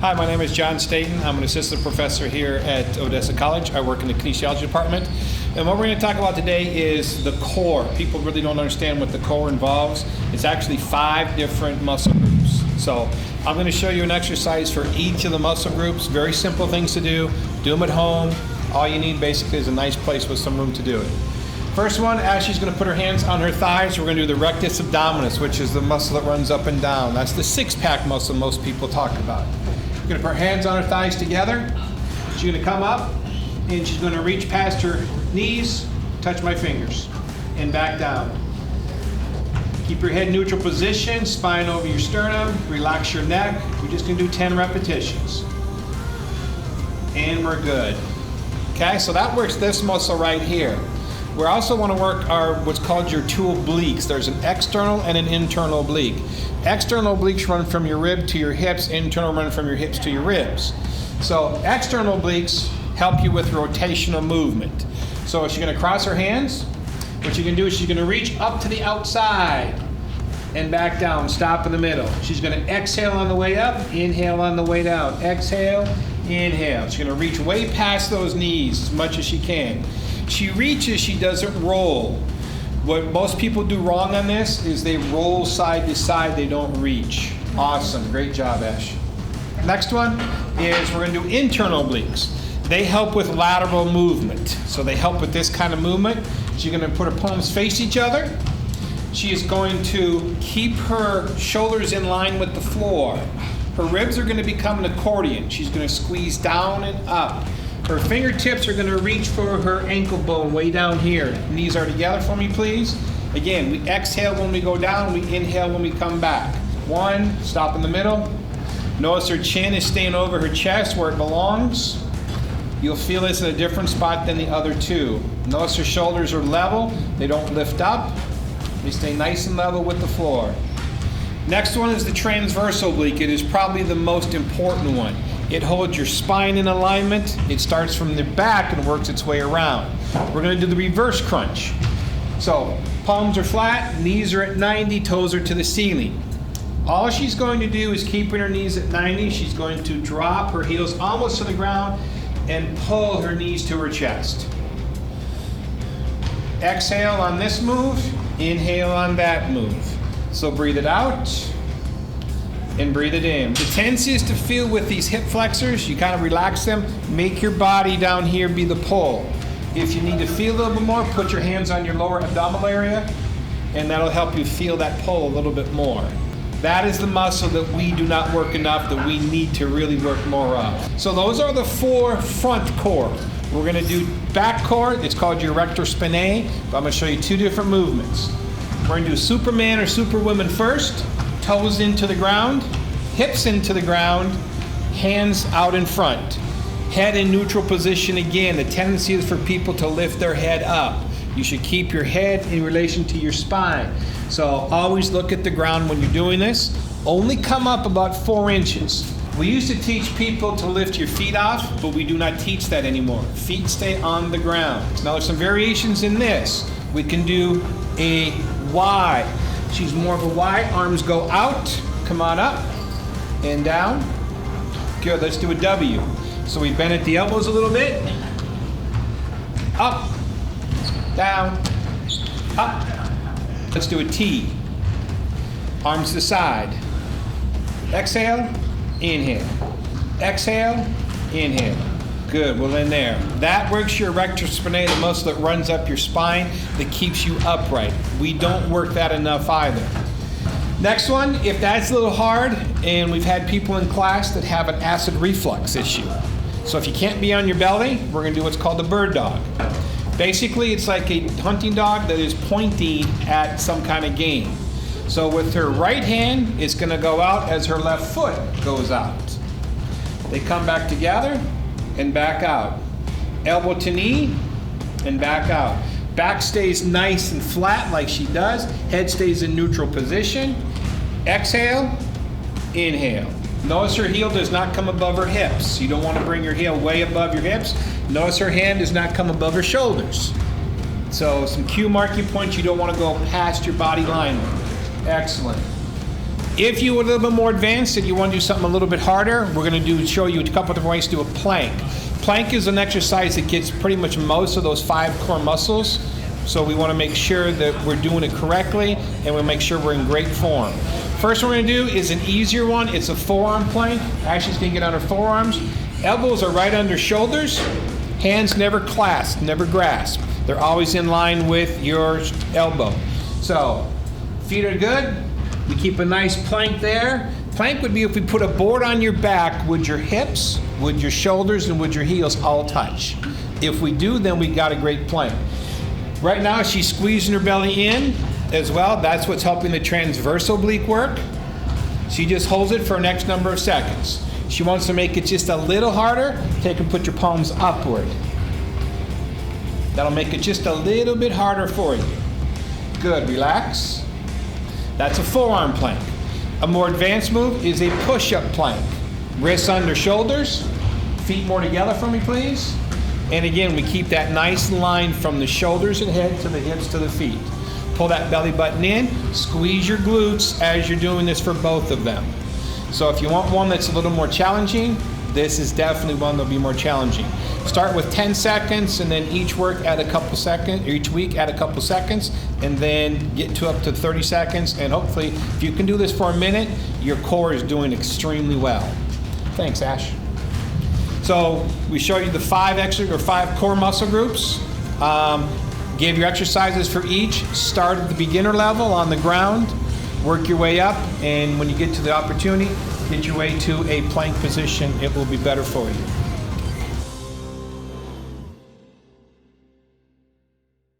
Hi, my name is John Staten. I'm an assistant professor here at Odessa College. I work in the kinesiology department. And what we're going to talk about today is the core. People really don't understand what the core involves. It's actually 5 different muscle groups. So I'm going to show you an exercise for each of the muscle groups. Very simple things to do. Do them at home. All you need basically is a nice place with some room to do it. First one, Ashley's going to put her hands on her thighs. We're going to do the rectus abdominis, which is the muscle that runs up and down. That's the six-pack muscle most people talk about. She's going to put her hands on her thighs together. She's going to come up, and she's going to reach past her knees, touch my fingers, and back down. Keep your head neutral position, spine over your sternum, relax your neck. We're just going to do 10 repetitions. And we're good. Okay, so that works this muscle right here. We also want to work what's called your 2 obliques. There's an external and an internal oblique. External obliques run from your rib to your hips, internal run from your hips to your ribs. So external obliques help you with rotational movement. So she's going to cross her hands. What you're going to do is she's going to reach up to the outside and back down, stop in the middle. She's going to exhale on the way up, inhale on the way down. Exhale, inhale. She's going to reach way past those knees as much as she can. She reaches, she doesn't roll. What most people do wrong on this is they roll side to side, they don't reach. Awesome, great job, Ash. Next one is we're gonna do internal obliques. They help with lateral movement. So they help with this kind of movement. She's gonna put her palms face each other. She is going to keep her shoulders in line with the floor. Her ribs are gonna become an accordion. She's gonna squeeze down and up. Her fingertips are going to reach for her ankle bone way down here. Knees are together for me, please. Again, we exhale when we go down, we inhale when we come back. 1, stop in the middle. Notice her chin is staying over her chest where it belongs. You'll feel this in a different spot than the other 2. Notice her shoulders are level, they don't lift up. They stay nice and level with the floor. Next one is the transverse oblique. It is probably the most important one. It holds your spine in alignment. It starts from the back and works its way around. We're going to do the reverse crunch. So palms are flat, knees are at 90, toes are to the ceiling. All she's going to do is keeping her knees at 90. She's going to drop her heels almost to the ground and pull her knees to her chest. Exhale on this move, inhale on that move. So breathe it out and breathe it in. The tendency is to feel with these hip flexors, you kind of relax them, make your body down here be the pull. If you need to feel a little bit more, put your hands on your lower abdominal area, and that'll help you feel that pull a little bit more. That is the muscle that we do not work enough, that we need to really work more of. So those are the 4 front core. We're going to do back core. It's called your rectus spinae, but I'm going to show you 2 different movements. We're going to do Superman or Superwoman first. Toes into the ground, hips into the ground, hands out in front. Head in neutral position again. The tendency is for people to lift their head up. You should keep your head in relation to your spine. So always look at the ground when you're doing this. Only come up about 4 inches. We used to teach people to lift your feet off, but we do not teach that anymore. Feet stay on the ground. Now there's some variations in this. We can do a Y. She's more of a Y. Arms go out. Come on up and down. Good. Let's do a W. So we bend at the elbows a little bit. Up, down, up. Let's do a T. Arms to the side. Exhale, inhale. Exhale, inhale. Good, we'll end there. That works your rectus spinae, the muscle that runs up your spine, that keeps you upright. We don't work that enough either. Next one, if that's a little hard, and we've had people in class that have an acid reflux issue. So if you can't be on your belly, we're gonna do what's called the bird dog. Basically, it's like a hunting dog that is pointing at some kind of game. So with her right hand, it's gonna go out as her left foot goes out. They come back together and back out. Elbow to knee and back out. Back stays nice and flat like she does. Head stays in neutral position. Exhale, inhale. Notice her heel does not come above her hips. You don't want to bring your heel way above your hips. Notice her hand does not come above her shoulders. So some cue marking points you don't want to go past your body line. Excellent. If you were a little bit more advanced and you want to do something a little bit harder, we're going to show you a couple different ways to do a plank. Plank is an exercise that gets pretty much most of those 5 core muscles. So we want to make sure that we're doing it correctly, and we'll make sure we're in great form. First one we're going to do is an easier one. It's a forearm plank. Ashley's going to get on her forearms. Elbows are right under shoulders. Hands never clasp, never grasp. They're always in line with your elbow. So feet are good. We keep a nice plank there. Plank would be if we put a board on your back, would your hips, would your shoulders, and would your heels all touch? If we do, then we got a great plank. Right now she's squeezing her belly in as well. That's what's helping the transverse oblique work. She just holds it for the next number of seconds. She wants to make it just a little harder. Take and put your palms upward. That'll make it just a little bit harder for you. Good, relax. That's a forearm plank. A more advanced move is a push-up plank. Wrists under shoulders, feet more together for me, please. And again, we keep that nice line from the shoulders and head to the hips to the feet. Pull that belly button in, squeeze your glutes as you're doing this for both of them. So if you want one that's a little more challenging, this is definitely one that'll be more challenging. Start with 10 seconds, and then each week add a couple seconds, and then get to up to 30 seconds. And hopefully, if you can do this for a minute, your core is doing extremely well. Thanks, Ash. So we show you the 5 core muscle groups. Give your exercises for each. Start at the beginner level on the ground, work your way up, and when you get to the opportunity, get your way to a plank position. It will be better for you.